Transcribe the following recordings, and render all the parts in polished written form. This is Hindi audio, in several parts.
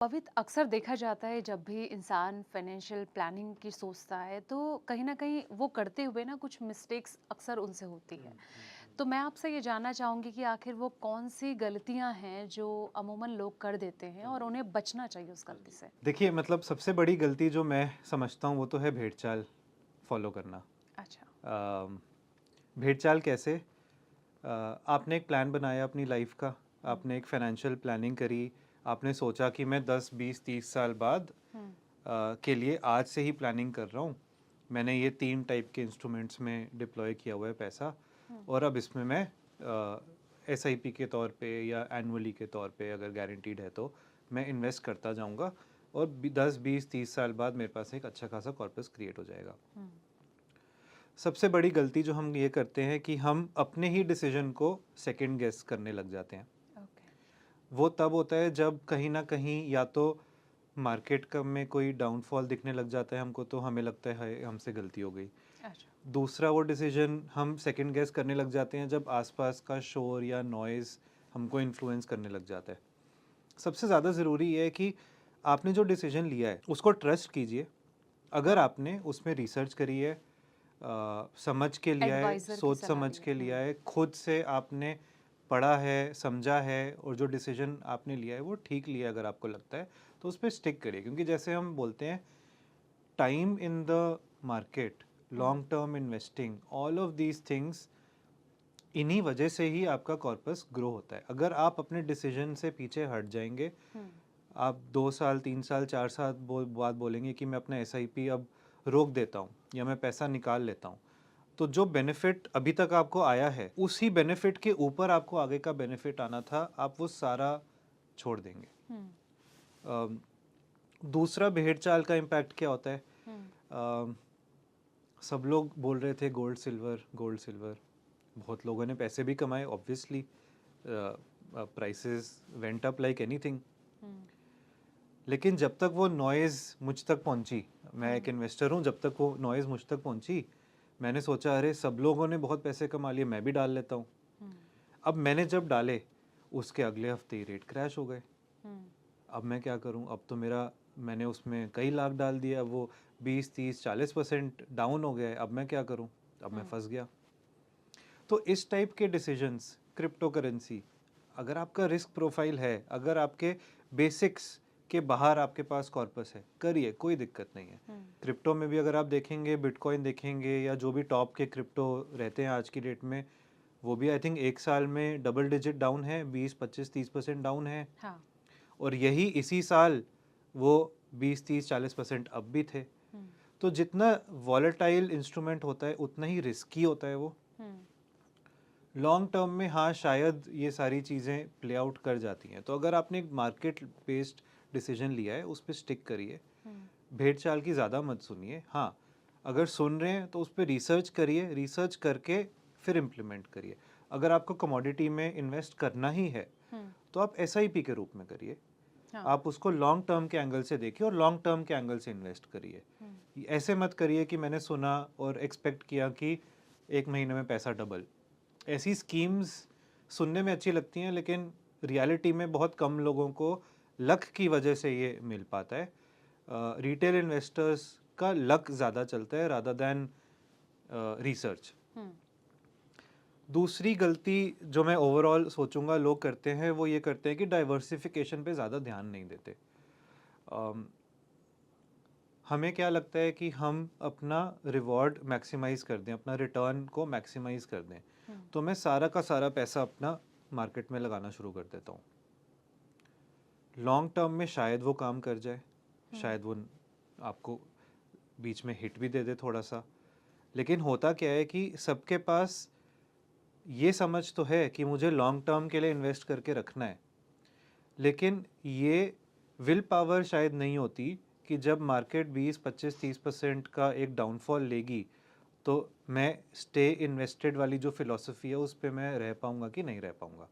पवित्र अक्सर देखा जाता है जब भी इंसान फाइनेंशियल प्लानिंग की सोचता है तो कहीं ना कहीं वो करते हुए ना कुछ मिस्टेक्स अक्सर उनसे होती है। तो मैं आपसे ये जानना चाहूंगी कि आखिर वो कौन सी गलतियां हैं जो अमूमन लोग कर देते हैं और उन्हें बचना चाहिए उस गलती से। देखिए मतलब सबसे बड़ी गलती जो मैं समझता हूँ वो तो है भेड़चाल फॉलो करना। अच्छा। भेड़चाल कैसे? आपने एक प्लान बनाया अपनी लाइफ का, हम्म। आपने एक फाइनेंशियल प्लानिंग करी, आपने सोचा कि मैं 10 20 30 साल बाद हम्म। के लिए आज से ही प्लानिंग कर रहा हूँ। मैंने ये 3 टाइप के इंस्ट्रूमेंट्स में डिप्लॉय किया हुआ है पैसा, हम्म। और अब इसमें मैं एसआईपी के तौर पे या एनुअली के तौर पे अगर गारंटीड है तो मैं इन्वेस्ट करता जाऊँगा, और 10 20 30 साल बाद मेरे पास एक अच्छा खासा कॉर्पस क्रिएट हो जाएगा। हम्म। सबसे बड़ी गलती जो हम ये करते हैं कि हम अपने ही डिसीजन को सेकंड गेस करने लग जाते हैं। ओके। वो तब होता है जब कहीं ना कहीं या तो मार्केट का में कोई डाउनफॉल दिखने लग जाता है हमको, तो हमें लगता है "हाय, हमसे गलती हो गई"। अच्छा। दूसरा, वो डिसीजन हम सेकंड गेस करने लग जाते हैं जब आसपास का शोर या नॉइज़ हमको इन्फ्लुएंस करने लग जाता है। सबसे ज़्यादा ज़रूरी ये है कि आपने जो डिसीजन लिया है उसको ट्रस्ट कीजिए। अगर हाँ। आपने उसमें रिसर्च करी है, समझ के लिया है, एडवाइजर की सोच सलाह समझ ली है। के लिया है, खुद से आपने पढ़ा है, समझा है, और जो डिसीजन आपने लिया है वो ठीक लिया है अगर आपको लगता है, तो उस पर स्टिक करिए। क्योंकि जैसे हम बोलते हैं, time in the market, hmm. Long term investing, all of these things, इन्हीं वजह से ही आपका कॉर्पस ग्रो होता है। अगर आप अपने डिसीजन से पीछे हट जाएंगे, हम्म। आप 2 साल 3 साल 4 साल बाद बोलेंगे कि मैं अपना एसआईपी अब रोक देता हूँ या मैं पैसा निकाल लेता हूँ, तो जो बेनिफिट अभी तक आपको आया है उसी बेनिफिट के ऊपर आपको आगे का बेनिफिट आना था, आप वो सारा छोड़ देंगे। हम्म। अम, दूसरा, भेड़चाल का इम्पैक्ट क्या होता है? हम्म। अम, सब लोग बोल रहे थे गोल्ड सिल्वर गोल्ड सिल्वर, बहुत लोगों ने पैसे भी कमाए obviously, prices went up like anything. Hmm. लेकिन जब तक वो नॉइज़ मुझ तक पहुंची, मैं एक हम्म। इन्वेस्टर हूँ, जब तक वो नॉइज़ मुझ तक पहुंची, मैंने सोचा अरे सब लोगों ने बहुत पैसे कमा लिए, मैं भी डाल लेता हूँ। हम्म। अब मैंने जब डाले, उसके अगले हफ्ते ही रेट क्रैश हो गए। हम्म। अब मैं क्या करूँ? अब तो मैंने उसमें कई लाख डाल दिया, अब वो 20 30 40% डाउन हो गया है। अब मैं क्या करूँ? अब मैं हम्म। फंस गया। तो इस टाइप के डिसीजंस, क्रिप्टो करेंसी, अगर आपका रिस्क प्रोफाइल है, अगर आपके बेसिक्स के बाहर आपके पास कॉर्पस है, करिए, कोई दिक्कत नहीं है। हम्म। क्रिप्टो में भी अगर आप देखेंगे, बिटकॉइन देखेंगे या जो भी टॉप के क्रिप्टो रहते हैं आज की डेट में, वो भी आई थिंक एक साल में डबल डिजिट डाउन है, 20 25 30% डाउन है। हाँ। और यही इसी साल वो 20 30 40% अब भी थे। हम्म। तो जितना वॉलेटाइल इंस्ट्रूमेंट होता है उतना ही रिस्की होता है वो। हम्म। लॉन्ग टर्म में हाँ शायद ये सारी चीज़ें प्ले आउट कर जाती हैं। तो अगर आपने एक मार्केट बेस्ड डिसीजन लिया है, उस पर स्टिक करिए। हम्म। भेड़ चाल की ज़्यादा मत सुनिए। हाँ, अगर सुन रहे हैं तो उस पर रिसर्च करिए, रिसर्च करके फिर इम्प्लीमेंट करिए। अगर आपको कमोडिटी में इन्वेस्ट करना ही है हम्म। तो आप एसआईपी के रूप में करिए। हाँ। आप उसको लॉन्ग टर्म के एंगल से देखिए और लॉन्ग टर्म के एंगल से इन्वेस्ट करिए। हम्म। ऐसे मत करिए कि मैंने सुना और एक्सपेक्ट किया कि एक महीने में पैसा डबल। ऐसी स्कीम्स सुनने में अच्छी लगती हैं, लेकिन रियलिटी में बहुत कम लोगों को लक की वजह से ये मिल पाता है। रिटेल इन्वेस्टर्स का लक ज़्यादा चलता है रादर दैन रिसर्च। हम्म। दूसरी गलती जो मैं ओवरऑल सोचूंगा लोग करते हैं, वो ये करते हैं कि डाइवर्सिफिकेशन पे ज़्यादा ध्यान नहीं देते। अम, हमें क्या लगता है कि हम अपना रिवॉर्ड मैक्सिमाइज़ कर दें, अपना रिटर्न को मैक्सिमाइज़ कर दें, हम्म। तो मैं सारा का सारा पैसा अपना मार्केट में लगाना शुरू कर देता हूँ। लॉन्ग टर्म में शायद वो काम कर जाए, हम्म। शायद वो आपको बीच में हिट भी दे दे थोड़ा सा, लेकिन होता क्या है कि सबके पास ये समझ तो है कि मुझे लॉन्ग टर्म के लिए इन्वेस्ट करके रखना है, लेकिन ये विल पावर शायद नहीं होती कि जब मार्केट 20 25 30% का एक डाउनफॉल लेगी तो मैं स्टे इन्वेस्टेड वाली जो फिलॉसफी है उस पे मैं रह पाऊँगा कि नहीं रह पाऊँगा।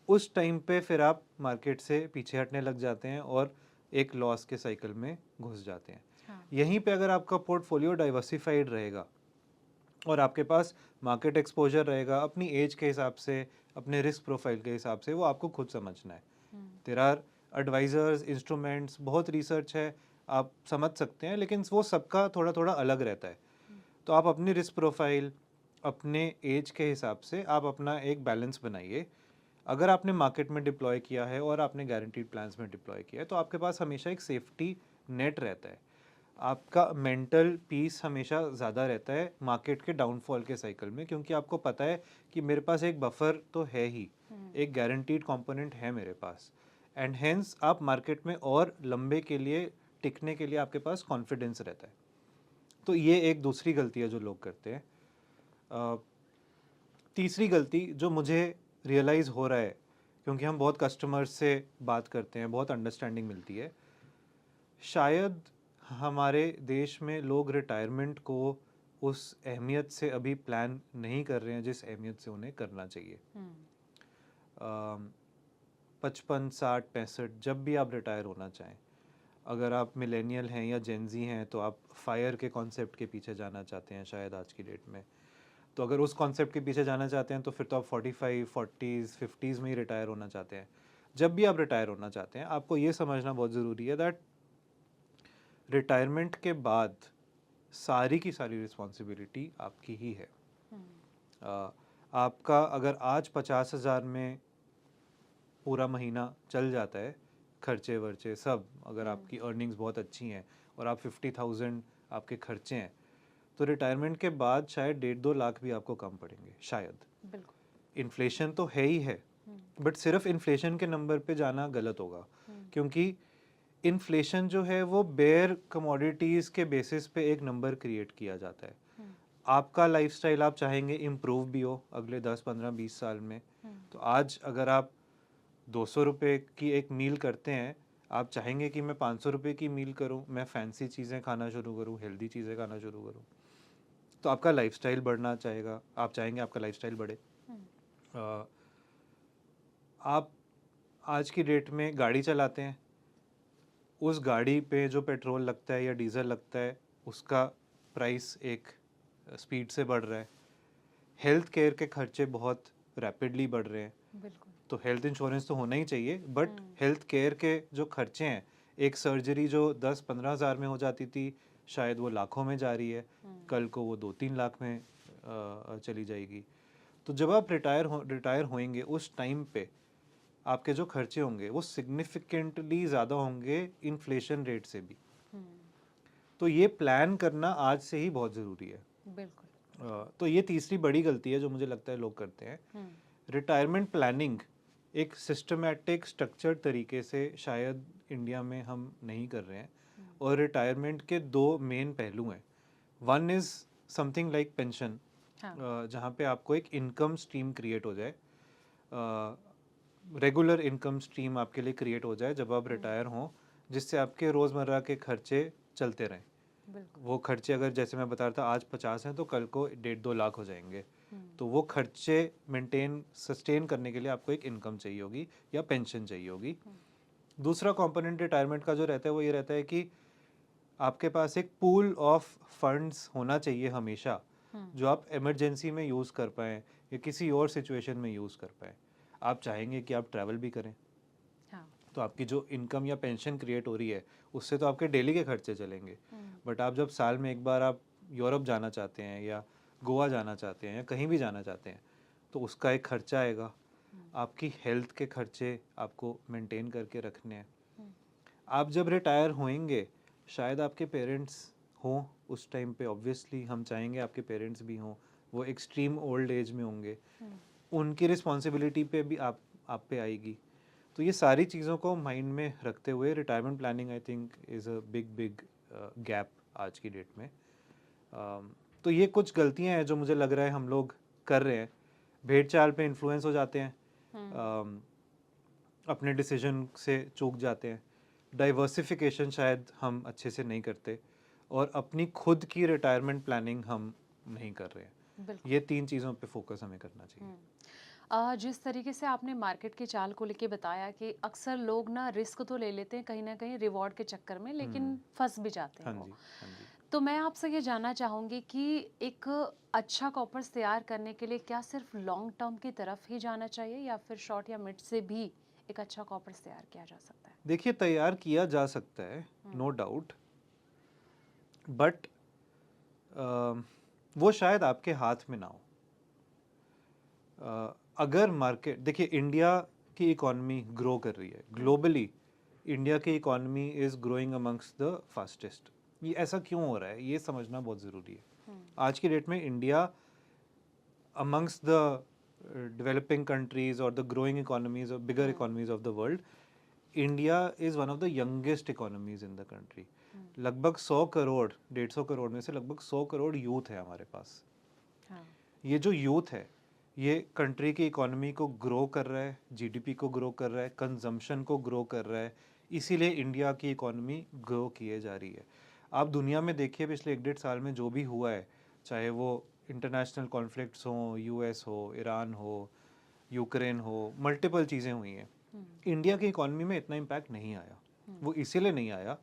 उस टाइम पे फिर आप मार्केट से पीछे हटने लग जाते हैं और एक लॉस के साइकिल में घुस जाते हैं। हाँ। यहीं पे अगर आपका पोर्टफोलियो डाइवर्सिफाइड रहेगा और आपके पास मार्केट एक्सपोजर रहेगा अपनी एज के हिसाब से, अपने रिस्क प्रोफाइल के हिसाब से, वो आपको खुद समझना है। हम्म। देयर आर एडवाइजर्स, इंस्ट्रूमेंट्स, बहुत रिसर्च है, आप समझ सकते हैं, लेकिन वो सबका थोड़ा थोड़ा अलग रहता है। तो आप अपनी रिस्क प्रोफाइल, अपने एज के हिसाब से आप अपना एक बैलेंस बनाइए। अगर आपने मार्केट में डिप्लॉय किया है और आपने गारंटीड प्लान्स में डिप्लॉय किया है, तो आपके पास हमेशा एक सेफ्टी नेट रहता है। आपका मेंटल पीस हमेशा ज़्यादा रहता है मार्केट के डाउनफॉल के साइकिल में, क्योंकि आपको पता है कि मेरे पास एक बफर तो है ही, एक गारंटीड कंपोनेंट है मेरे पास, एंड हेंस आप मार्केट में और लंबे के लिए टिकने के लिए आपके पास कॉन्फिडेंस रहता है। तो ये एक दूसरी गलती है जो लोग करते हैं। अ, तीसरी गलती जो मुझे रियलाइज़ हो रहा है, क्योंकि हम बहुत कस्टमर्स से बात करते हैं, बहुत अंडरस्टैंडिंग मिलती है, शायद हमारे देश में लोग रिटायरमेंट को उस अहमियत से अभी प्लान नहीं कर रहे हैं जिस अहमियत से उन्हें करना चाहिए। 55, 60, 65 जब भी आप रिटायर होना चाहें, अगर आप मिलेनियल हैं या जेनजी हैं तो आप फायर के कॉन्सेप्ट के पीछे जाना चाहते हैं शायद आज की डेट में। तो अगर उस कॉन्सेप्ट के पीछे जाना चाहते हैं तो फिर तो आप 45, 40s, 50s में ही रिटायर होना चाहते हैं। जब भी आप रिटायर होना चाहते हैं, आपको ये समझना बहुत ज़रूरी है दैट रिटायरमेंट के बाद सारी की सारी रिस्पॉन्सिबिलिटी आपकी ही है। आपका अगर आज 50,000 में पूरा महीना चल जाता है, खर्चे वर्चे सब, अगर आपकी अर्निंग्स बहुत अच्छी हैं और आप 50,000 आपके खर्चे हैं, तो रिटायरमेंट के बाद शायद 1.5-2 लाख भी आपको कम पड़ेंगे शायद। बिल्कुल। इन्फ्लेशन तो है ही है, बट सिर्फ इन्फ्लेशन के नंबर पे जाना गलत होगा, क्योंकि इन्फ्लेशन जो है वो बेयर कमोडिटीज़ के बेसिस पे एक नंबर क्रिएट किया जाता है। आपका लाइफस्टाइल आप चाहेंगे इम्प्रूव भी हो अगले 10, 15, 20 साल में, तो आज अगर आप 200 रुपये की एक मील करते हैं, आप चाहेंगे कि मैं 500 रुपये की मील करूं, मैं फैंसी चीज़ें खाना शुरू करूं, हेल्दी चीज़ें खाना शुरू करूं, तो आपका लाइफस्टाइल बढ़ना चाहेगा, आप चाहेंगे आपका लाइफस्टाइल बढ़े। अ, आप आज की डेट में गाड़ी चलाते हैं, उस गाड़ी पे जो पेट्रोल लगता है या डीजल लगता है, उसका प्राइस एक स्पीड से बढ़ रहा है। हेल्थ केयर के खर्चे बहुत रैपिडली बढ़ रहे हैं, बिल्कुल। तो हेल्थ इंश्योरेंस तो होना ही चाहिए, बट हेल्थ केयर के जो खर्चे हैं, एक सर्जरी जो 10-15 हज़ार में हो जाती थी, शायद वो लाखों में जा रही है, कल को वो 2-3 लाख में चली जाएगी। तो जब आप रिटायर होएंगे उस टाइम पे आपके जो खर्चे होंगे वो सिग्निफिकेंटली ज़्यादा होंगे इन्फ्लेशन रेट से भी। तो ये प्लान करना आज से ही बहुत ज़रूरी है। बिल्कुल। तो ये तीसरी बड़ी गलती है जो मुझे लगता है लोग करते हैं। रिटायरमेंट प्लानिंग एक सिस्टमैटिक स्ट्रक्चर्ड तरीके से शायद इंडिया में हम नहीं कर रहे हैं, और रिटायरमेंट के दो मेन पहलू हैं। One is something like pension, जहाँ पे आपको एक इनकम स्ट्रीम क्रिएट हो जाए, रेगुलर इनकम स्ट्रीम आपके लिए क्रिएट हो जाए जब आप रिटायर हों, जिससे आपके रोज़मर्रा के खर्चे चलते रहें। वो खर्चे अगर जैसे मैं बता रहा था आज 50 हैं तो कल को 1.5-2 लाख हो जाएंगे, तो वो खर्चे मेंटेन सस्टेन करने के लिए आपको एक इनकम चाहिए होगी या पेंशन चाहिए होगी। दूसरा कंपोनेंट रिटायरमेंट का जो रहता है वो ये रहता है कि आपके पास एक पूल ऑफ फंड्स होना चाहिए हमेशा, जो आप इमरजेंसी में यूज़ कर पाएँ या किसी और सिचुएशन में यूज़ कर पाएँ। आप चाहेंगे कि आप ट्रैवल भी करें, तो आपकी जो इनकम या पेंशन क्रिएट हो रही है उससे तो आपके डेली के खर्चे चलेंगे, बट आप जब साल में एक बार आप यूरोप जाना चाहते हैं या गोवा जाना चाहते हैं या कहीं भी जाना चाहते हैं, तो उसका एक खर्चा आएगा। आपकी हेल्थ के खर्चे आपको मेंटेन करके रखने हैं। आप जब रिटायर होएंगे, शायद आपके पेरेंट्स हों उस टाइम पे, ऑब्वियसली हम चाहेंगे आपके पेरेंट्स भी हों, वो एक्सट्रीम ओल्ड एज में होंगे, उनकी रिस्पॉन्सिबिलिटी पे भी आप पे आएगी। तो ये सारी चीज़ों को माइंड में रखते हुए retirement planning I think is a big gap आज की डेट में। तो ये कुछ गलतियां हैं जो मुझे लग रहा है हम लोग कर रहे हैं, भेड़ चाल पे इन्फ्लुएंस हो जाते हैं, अपने डिसीजन से चूक जाते हैं, डाइवर्सिफिकेशन शायद हम अच्छे से नहीं करते, और अपनी खुद की रिटायरमेंट प्लानिंग हम नहीं कर रहे हैं। ये 3 चीज़ों पे फोकस हमें करना चाहिए। जिस तरीके से आपने मार्केट की चाल को लेके बताया कि अक्सर लोग ना रिस्क तो ले लेते हैं कहीं ना कहीं रिवॉर्ड के चक्कर में, लेकिन फंस भी जाते हैं हाँ वो। जी, हाँ जी। तो मैं आपसे ये जानना चाहूँगी कि एक अच्छा कॉर्पस तैयार करने के लिए क्या सिर्फ लॉन्ग टर्म की तरफ ही जाना चाहिए या फिर शॉर्ट या मिड से भी एक अच्छा कॉर्पस तैयार किया जा सकता है? देखिए, तैयार किया जा सकता है, नो डाउट, बट वो शायद आपके हाथ में ना हो। अगर मार्केट, देखिए इंडिया की इकॉनमी ग्रो कर रही है ग्लोबली, इंडिया की economy is growing amongst the fastest. ये ऐसा क्यों हो रहा है, ये समझना बहुत ज़रूरी है। आज की डेट में India amongst the developing countries or the growing economies or bigger economies of the world, India is one of the youngest economies in the country. लगभग 100 करोड़ 150 करोड़ में से लगभग 100 करोड़ यूथ है हमारे पास। हाँ। ये जो यूथ है, ये कंट्री की इकोनॉमी को ग्रो कर रहा है, जीडीपी को ग्रो कर रहा है, कंजम्पशन को ग्रो कर रहा है, इसीलिए इंडिया की इकोनॉमी ग्रो किए जा रही है। आप दुनिया में देखिए पिछले 1-1.5 साल में जो भी हुआ है, चाहे वो इंटरनेशनल कॉन्फ्लिक्ट्स हों, यूएस हो, ईरान हो, यूक्रेन हो, मल्टीपल चीज़ें हुई हैं, इंडिया की इकोनॉमी में इतना इम्पैक्ट नहीं आया। वो इसीलिए नहीं आया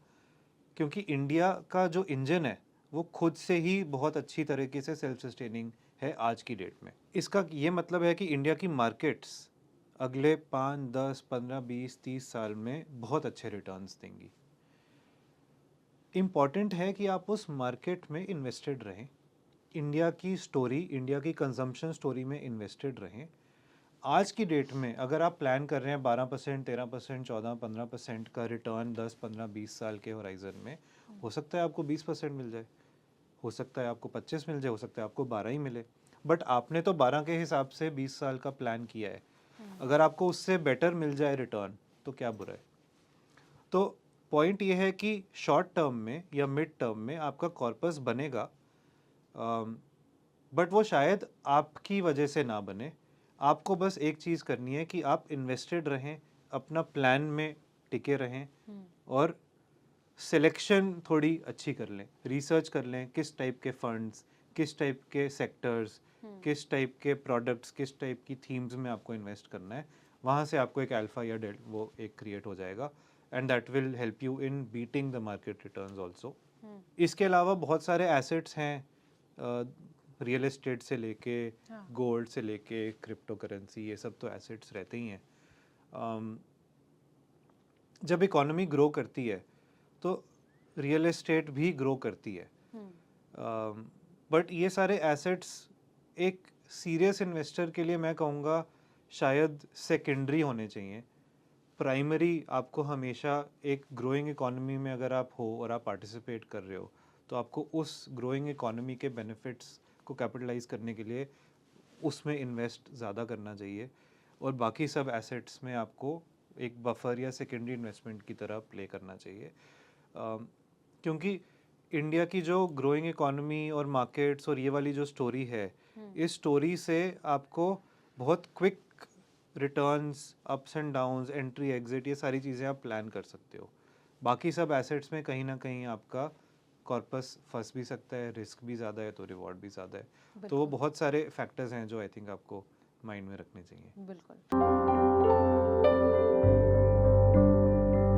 क्योंकि इंडिया का जो इंजन है वो खुद से ही बहुत अच्छी तरीके से सेल्फ सस्टेनिंग है आज की डेट में। इसका ये मतलब है कि इंडिया की मार्केट्स अगले 5, 10, 15, 20, 30 साल में बहुत अच्छे रिटर्न्स देंगी। इम्पॉर्टेंट है कि आप उस मार्केट में इन्वेस्टेड रहें, इंडिया की स्टोरी, इंडिया की कंजम्पशन स्टोरी में इन्वेस्टेड रहें। आज की डेट में अगर आप प्लान कर रहे हैं 12%, 13%, 14, 15% का रिटर्न 10, 15, 20 साल के होराइजन में, हो सकता है आपको 20% मिल जाए, हो सकता है आपको 25 मिल जाए, हो सकता है आपको 12 ही मिले, बट आपने तो 12 के हिसाब से 20 साल का प्लान किया है। अगर आपको उससे बेटर मिल जाए रिटर्न तो क्या बुरा है। तो पॉइंट ये है कि शॉर्ट टर्म में या मिड टर्म में आपका कॉर्पस बनेगा, बट वो शायद आपकी वजह से ना बने। आपको बस एक चीज़ करनी है कि आप इन्वेस्टेड रहें, अपना प्लान में टिके रहें और सिलेक्शन थोड़ी अच्छी कर लें, रिसर्च कर लें किस टाइप के फंड्स, किस टाइप के सेक्टर्स, किस टाइप के प्रोडक्ट्स, किस टाइप की थीम्स में आपको इन्वेस्ट करना है। वहाँ से आपको एक अल्फा या डेल वो एक क्रिएट हो जाएगा and that will help you in beating the market returns also. इसके अलावा बहुत सारे एसेट्स हैं, रियल एस्टेट से लेके गोल्ड से लेके क्रिप्टो करेंसी, ये सब तो एसेट्स रहते ही हैं। जब इकोनॉमी ग्रो करती है तो रियल एस्टेट भी ग्रो करती है, बट ये सारे एसेट्स एक सीरियस इन्वेस्टर के लिए मैं कहूँगा शायद सेकेंडरी होने चाहिए। प्राइमरी आपको हमेशा एक ग्रोइंग इकोनॉमी में अगर आप हो और आप पार्टिसिपेट कर रहे हो तो आपको उस ग्रोइंग इकोनॉमी के बेनिफिट्स को कैपिटलाइज करने के लिए उसमें इन्वेस्ट ज़्यादा करना चाहिए और बाकी सब एसेट्स में आपको एक बफर या सेकेंडरी इन्वेस्टमेंट की तरह प्ले करना चाहिए। क्योंकि इंडिया की जो ग्रोइंग इकोनॉमी और मार्केट्स और ये वाली जो स्टोरी है, इस स्टोरी से आपको बहुत quick returns, ups and downs, entry exit, ये सारी चीज़ें आप प्लान कर सकते हो। बाकी सब एसेट्स में कहीं ना कहीं आपका कॉर्पस फंस भी सकता है, रिस्क भी ज़्यादा है तो रिवॉर्ड भी ज़्यादा है। तो वो बहुत सारे फैक्टर्स हैं जो आई थिंक आपको माइंड में रखने चाहिए। बिल्कुल।